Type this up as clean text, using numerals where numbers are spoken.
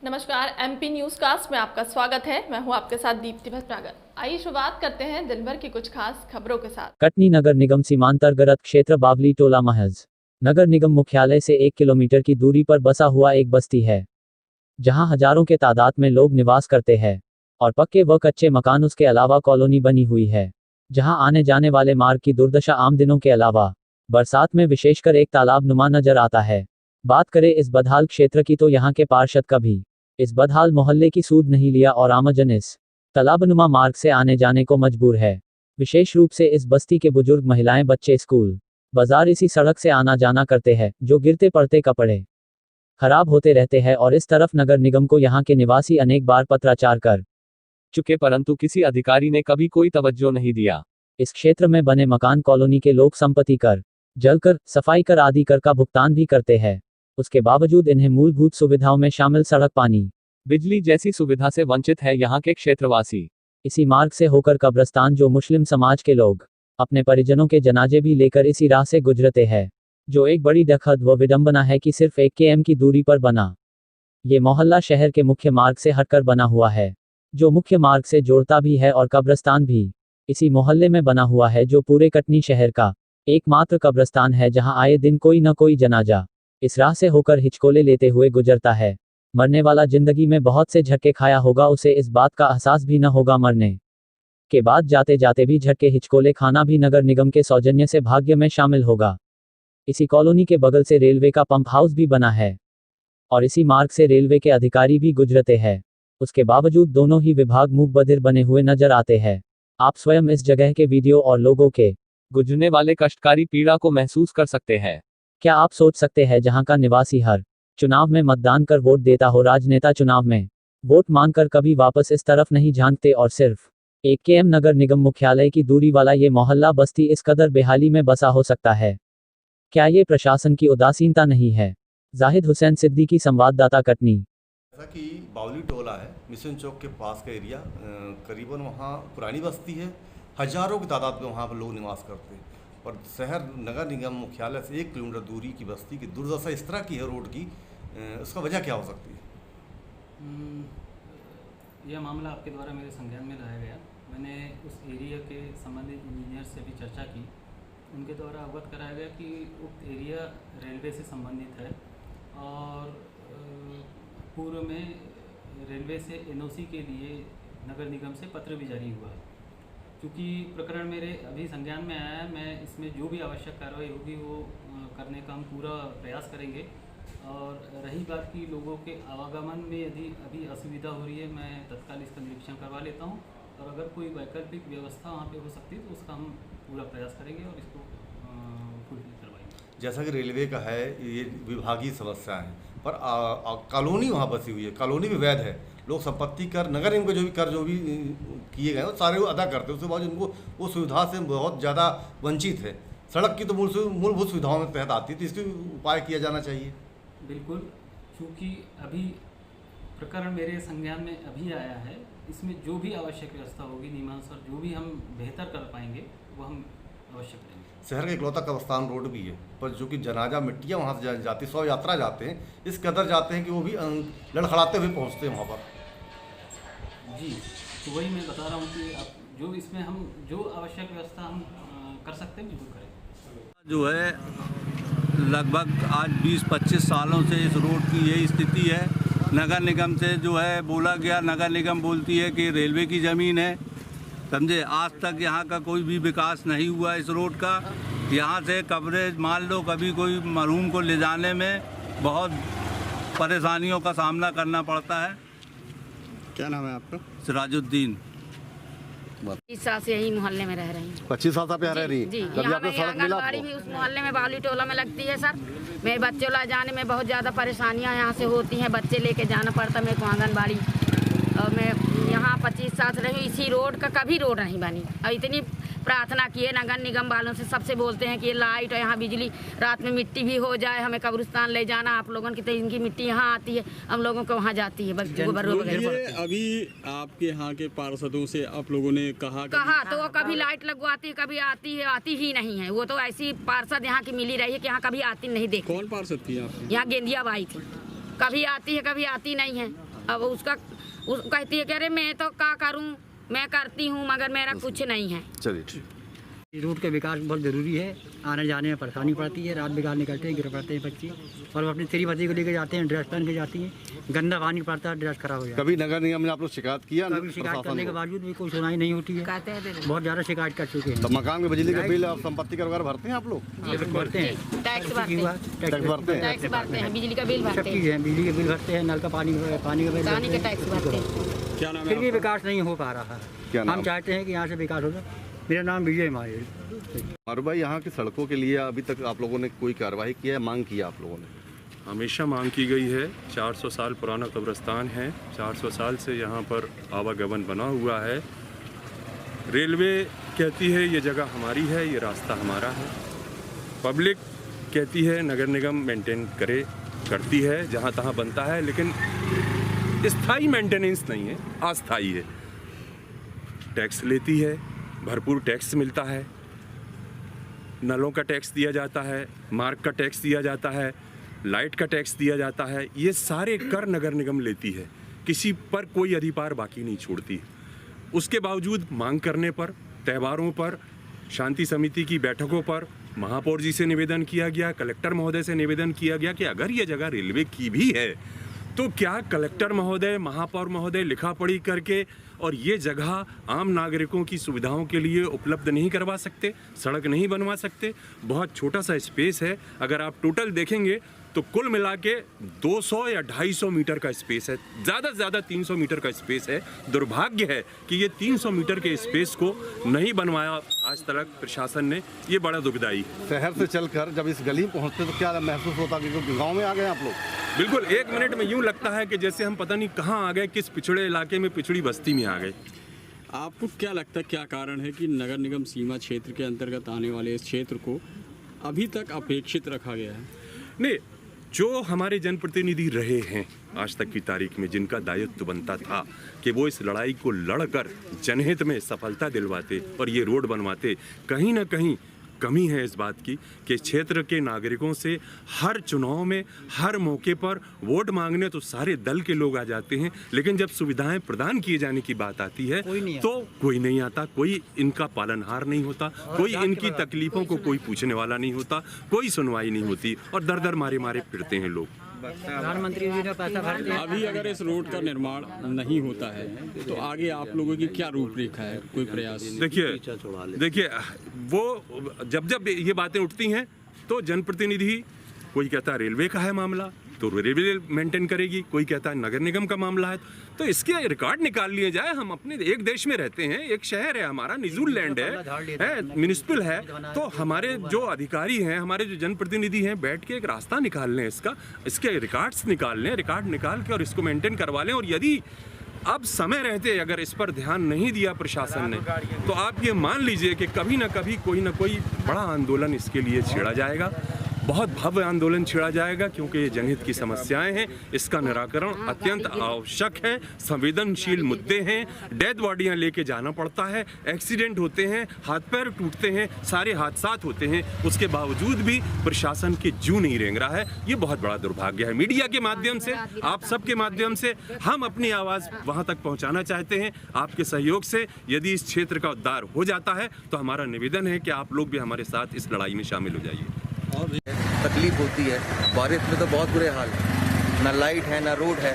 नमस्कार, MP news cast में आपका स्वागत है। मैं हूं आपके साथ दीप्ति भटनागर। आइए शुरुआत करते हैं दिन भर की कुछ खास खबरों के साथ। कटनी नगर निगम सीमांतर्गत क्षेत्र बावली टोला महज नगर निगम मुख्यालय से 1 किलोमीटर की दूरी पर बसा हुआ एक बस्ती है, जहां हजारों के तादाद में लोग निवास करते हैं और पक्के व कच्चे मकान उसके अलावा कॉलोनी बनी हुई है, जहां आने जाने वाले मार्ग की दुर्दशा आम दिनों के अलावा बरसात में विशेषकर एक तालाब नुमा नजर आता है। बात करें इस बदहाल क्षेत्र की तो यहाँ के पार्षद कभी इस बदहाल मोहल्ले की सूद नहीं लिया और आमजन इस तालाबनुमा मार्ग से आने जाने को मजबूर है। विशेष रूप से इस बस्ती के बुजुर्ग, महिलाएं, बच्चे स्कूल बाजार इसी सड़क से आना जाना करते हैं, जो गिरते पड़ते कपड़े खराब होते रहते हैं और इस तरफ नगर निगम को यहाँ के निवासी अनेक बार पत्राचार कर चुके, परंतु किसी अधिकारी ने कभी कोई तवज्जो नहीं दिया। इस क्षेत्र में बने मकान कॉलोनी के लोग संपत्ति कर, जल कर, सफाई कर आदि कर का भुगतान भी करते हैं। उसके बावजूद इन्हें मूलभूत सुविधाओं में शामिल सड़क, पानी, बिजली जैसी सुविधा से वंचित है यहाँ के क्षेत्रवासी। इसी मार्ग से होकर कब्रस्तान, जो मुस्लिम समाज के लोग अपने परिजनों के जनाजे भी लेकर इसी राह से गुजरते हैं, जो एक बड़ी दखद व विडंबना है कि सिर्फ 1 km की दूरी पर बना ये मोहल्ला शहर के मुख्य मार्ग से हटकर बना हुआ है, जो मुख्य मार्ग से जोड़ता भी है, और कब्रस्तान भी इसी मोहल्ले में बना हुआ है, जो पूरे कटनी शहर का एकमात्र कब्रस्तान है, जहां आए दिन कोई न कोई जनाजा इस राह से होकर हिचकोले लेते हुए गुजरता है। मरने वाला जिंदगी में बहुत से झटके खाया होगा, उसे इस बात का एहसास भी न होगा, मरने के बाद जाते जाते भी झटके हिचकोले खाना भी नगर निगम के सौजन्य से भाग्य में शामिल होगा। इसी कॉलोनी के बगल से रेलवे का पंप हाउस भी बना है और इसी मार्ग से रेलवे के अधिकारी भी गुजरते हैं। उसके बावजूद दोनों ही विभाग मुंह बधिर बने हुए नजर आते हैं। आप स्वयं इस जगह के वीडियो और लोगों के गुजरने वाले कष्टकारी पीड़ा को महसूस कर सकते हैं। क्या आप सोच सकते हैं, जहां का निवासी हर चुनाव में मतदान कर वोट देता हो, राजनेता चुनाव में वोट मांगकर कभी वापस इस तरफ नहीं झांकते, और सिर्फ 1 km नगर निगम मुख्यालय की दूरी वाला ये मोहल्ला बस्ती इस कदर बेहाली में बसा हो सकता है? क्या ये प्रशासन की उदासीनता नहीं है? जाहिद हुसैन सिद्दीकी, संवाददाता, कटनी। जैसा कि बावली टोला है, मिशन चौक के पास का एरिया, करीबन वहाँ पुरानी बस्ती है, हजारों की तादाद में वहाँ पर लोग निवास करते हैं, और शहर नगर निगम मुख्यालय से 1 किलोमीटर दूरी की बस्ती की दुर्दशा इस तरह की है रोड की, उसका वजह क्या हो सकती है? यह मामला आपके द्वारा मेरे संज्ञान में लाया गया। मैंने उस एरिया के संबंधित इंजीनियर से भी चर्चा की। उनके द्वारा अवगत कराया गया कि उक्त एरिया रेलवे से संबंधित है और पूर्व में रेलवे से NOC के लिए नगर निगम से पत्र भी जारी हुआ है। क्योंकि प्रकरण मेरे अभी संज्ञान में आया है, मैं इसमें जो भी आवश्यक कार्रवाई होगी वो करने का हम पूरा प्रयास करेंगे। और रही बात की लोगों के आवागमन में यदि अभी असुविधा हो रही है, मैं तत्काल इसका निरीक्षण करवा लेता हूँ, और अगर कोई वैकल्पिक व्यवस्था वहाँ पे हो सकती है तो उसका हम पूरा प्रयास करेंगे और इसको फुलफिल करवाएंगे। जैसा कि रेलवे का है, ये विभागीय समस्या है, पर कॉलोनी वहाँ बसी हुई है, कॉलोनी भी वैध है, लोग संपत्ति कर, नगर निगम के जो भी कर जो भी किए गए वो सारे वो अदा करते हैं, उसके बाद उनको वो सुविधा से बहुत ज़्यादा वंचित है। सड़क की तो मूलभूत सुविधाओं में तहत आती है, तो इसके उपाय किया जाना चाहिए। बिल्कुल, क्योंकि अभी प्रकरण मेरे संज्ञान में अभी आया है, इसमें जो भी आवश्यक व्यवस्था होगी नियमानुसार, जो भी हम बेहतर कर पाएंगे वो हम अवश्य करेंगे। शहर का इकलौता कब्रस्तान रोड भी है, पर जो कि जनाजा मिट्टियाँ वहाँ से जाती, 100 यात्रा जाते हैं, इस कदर जाते हैं कि वो भी लड़खड़ाते हुए पहुँचते हैं वहाँ पर। जी, तो वही मैं बता रहा हूँ कि आप जो इसमें हम जो आवश्यक व्यवस्था हम कर सकते हैं बिल्कुल करें। जो है लगभग आज 20-25 सालों से इस रोड की यही स्थिति है। नगर निगम से जो है बोला गया, नगर निगम बोलती है कि रेलवे की ज़मीन है, समझे। आज तक यहाँ का कोई भी विकास नहीं हुआ इस रोड का। यहाँ से कवरेज, मान लो कभी कोई मरहूम को ले जाने में बहुत परेशानियों का सामना करना पड़ता है। क्या नाम है आपका? सिराजुद्दीन। 25 साल से यही मोहल्ले में रह रही हूँ। 25 साल से आप यहाँ रह रही? जी, कभी यहाँ आपको पे सड़क मिला आंगनबाड़ी भी उस मोहल्ले में बावली टोला में लगती है सर। मेरे बच्चों ला जाने में बहुत ज़्यादा परेशानियाँ यहाँ से होती हैं, बच्चे लेके जाना पड़ता मेरे को आंगनबाड़ी। और मैं यहाँ 25 साल से रही हूँ, इसी रोड का कभी रोड नहीं बनी। और इतनी प्रार्थना किए नगर निगम वालों से, सबसे बोलते हैं कि ये लाइट और यहाँ बिजली, रात में मिट्टी भी हो जाए, हमें कब्रिस्तान ले जाना आप लोगों की, तो इनकी मिट्टी यहाँ आती है, हम लोगों को वहाँ जाती है। अभी आपके यहाँ के पार्षदों से आप लोगों ने कहा तो वो कभी लाइट लगवाती है, कभी आती है, आती ही नहीं है। वो तो ऐसी पार्षद यहाँ की मिली रही है कि यहाँ कभी आती नहीं देखी। कौन पार्षद थी आप? यहाँ गेंदिया बाई थी, कभी आती है कभी आती नहीं है। अब कहती है कि अरे मैं तो क्या करूं, मैं करती हूं मगर मेरा कुछ नहीं है। चलिए, रोड का विकास बहुत ज़रूरी है, आने जाने में परेशानी पड़ती है, रात बिगाड़ निकलते हैं, गिर पड़ते हैं बच्चे, और वो अपनी तेरी बच्ची को लेकर जाते हैं, ड्रेस पहन के जाती हैं, गंदा पानी पड़ता है, ड्रेस खराब हो जाता है। कभी नगर निगम ने आप लोग शिकायत किया? कभी शिकायत करने के बावजूद भी कोई सुनाई नहीं होती है, बहुत ज़्यादा शिकायत कर चुके हैं। तो मकान में बिजली का बिल और संपत्ति का वगैरह भरते हैं आप लोग? भरते हैं, टैक्स भरते हैं, बिजली का बिल सब भरते चीज़ है, बिजली के बिल भरते हैं, नल का पानी का बिल पानी का भरते हैं। टैक्स भरते हैं। क्या नाम है फिर भी आपका? विकास नहीं हो पा रहा है। हम चाहते हैं कि यहाँ से विकास हो जाए। मेरा नाम विजय माहिल। मारू भाई, यहाँ की सड़कों के लिए अभी तक आप लोगों ने कोई कार्रवाई किया है, मांग किया आप लोगों ने? हमेशा मांग की गई है। 400 साल पुराना कब्रिस्तान है, 400 साल से यहाँ पर आवागमन बना हुआ है। रेलवे कहती है ये जगह हमारी है, ये रास्ता हमारा है। पब्लिक कहती है नगर निगम मेंटेन करती है जहाँ तहाँ बनता है, लेकिन स्थायी मेंटेनेंस नहीं है, अस्थायी है। टैक्स लेती है, भरपूर टैक्स मिलता है, नलों का टैक्स दिया जाता है, मार्ग का टैक्स दिया जाता है, लाइट का टैक्स दिया जाता है। ये सारे कर नगर निगम लेती है, किसी पर कोई अधिकार बाकी नहीं छोड़ती। उसके बावजूद मांग करने पर, त्योहारों पर, शांति समिति की बैठकों पर महापौर जी से निवेदन किया गया, कलेक्टर महोदय से निवेदन किया गया कि अगर ये जगह रेलवे की भी है तो क्या कलेक्टर महोदय, महापौर महोदय लिखा पढ़ी करके और ये जगह आम नागरिकों की सुविधाओं के लिए उपलब्ध नहीं करवा सकते, सड़क नहीं बनवा सकते? बहुत छोटा सा स्पेस है, अगर आप टोटल देखेंगे तो कुल मिला के 200 या 250 मीटर का स्पेस है, ज़्यादा से ज़्यादा 300 मीटर का स्पेस है। दुर्भाग्य है कि ये 300 मीटर के स्पेस को नहीं बनवाया आज तक प्रशासन ने, ये बड़ा दुखदाई। शहर से चलकर जब इस गली में पहुँचते तो क्या महसूस होता कि गाँव में आ गए आप लोग? बिल्कुल, 1 मिनट में यूँ लगता है कि जैसे हम पता नहीं कहाँ आ गए, किस पिछड़े इलाके में, पिछड़ी बस्ती में आ गए। आपको क्या लगता है क्या कारण है कि नगर निगम सीमा क्षेत्र के अंतर्गत आने वाले इस क्षेत्र को अभी तक अपेक्षित रखा गया है? नहीं, जो हमारे जनप्रतिनिधि रहे हैं आज तक की तारीख में, जिनका दायित्व बनता था कि वो इस लड़ाई को लड़कर जनहित में सफलता दिलवाते और ये रोड बनवाते, कहीं ना कहीं कमी है इस बात की कि क्षेत्र के नागरिकों से हर चुनाव में, हर मौके पर वोट मांगने तो सारे दल के लोग आ जाते हैं, लेकिन जब सुविधाएं प्रदान किए जाने की बात आती है तो कोई नहीं आता, कोई इनका पालनहार नहीं होता, कोई इनकी तकलीफों को कोई पूछने वाला नहीं होता, कोई सुनवाई नहीं होती और दर दर मारे मारे फिरते हैं लोग। प्रधानमंत्री जी ने पैसा भरते हैं। अभी अगर इस रोड का निर्माण नहीं होता है तो आगे आप लोगों की क्या रूपरेखा है, कोई प्रयास? देखिए वो जब ये बातें उठती हैं तो जनप्रतिनिधि, कोई कहता है रेलवे का है मामला तो रेलवे मेंटेन करेगी, कोई कहता है नगर निगम का मामला है, तो इसके रिकॉर्ड निकाल लिए जाए। हम अपने एक देश में रहते हैं, एक शहर है हमारा, निजुल लैंड है, म्यूनिसिपल है, तो हमारे जो अधिकारी हैं, हमारे जो जनप्रतिनिधि हैं, बैठ के एक रास्ता निकाल लें, इसके रिकॉर्ड्स निकाल लें, रिकॉर्ड निकाल के और इसको मेंटेन करवा लें। और यदि अब समय रहते अगर इस पर ध्यान नहीं दिया प्रशासन ने, तो आप ये मान लीजिए कि कभी ना कभी कोई ना कोई बड़ा आंदोलन इसके लिए छेड़ा जाएगा, बहुत भव्य आंदोलन छेड़ा जाएगा, क्योंकि ये जनहित की समस्याएं हैं, इसका निराकरण अत्यंत आवश्यक है। संवेदनशील मुद्दे हैं, डेड बॉडियां लेके जाना पड़ता है, एक्सीडेंट होते हैं, हाथ पैर टूटते हैं, सारे हादसात होते हैं, उसके बावजूद भी प्रशासन के जू नहीं रेंग रहा है। ये बहुत बड़ा दुर्भाग्य है। मीडिया के माध्यम से, आप सबके माध्यम से हम अपनी आवाज़ वहाँ तक पहुँचाना चाहते हैं। आपके सहयोग से यदि इस क्षेत्र का उद्धार हो जाता है तो हमारा निवेदन है कि आप लोग भी हमारे साथ इस लड़ाई में शामिल हो जाइए। और तकलीफ होती है, बारिश में तो बहुत बुरे हाल है, ना लाइट है ना रोड है।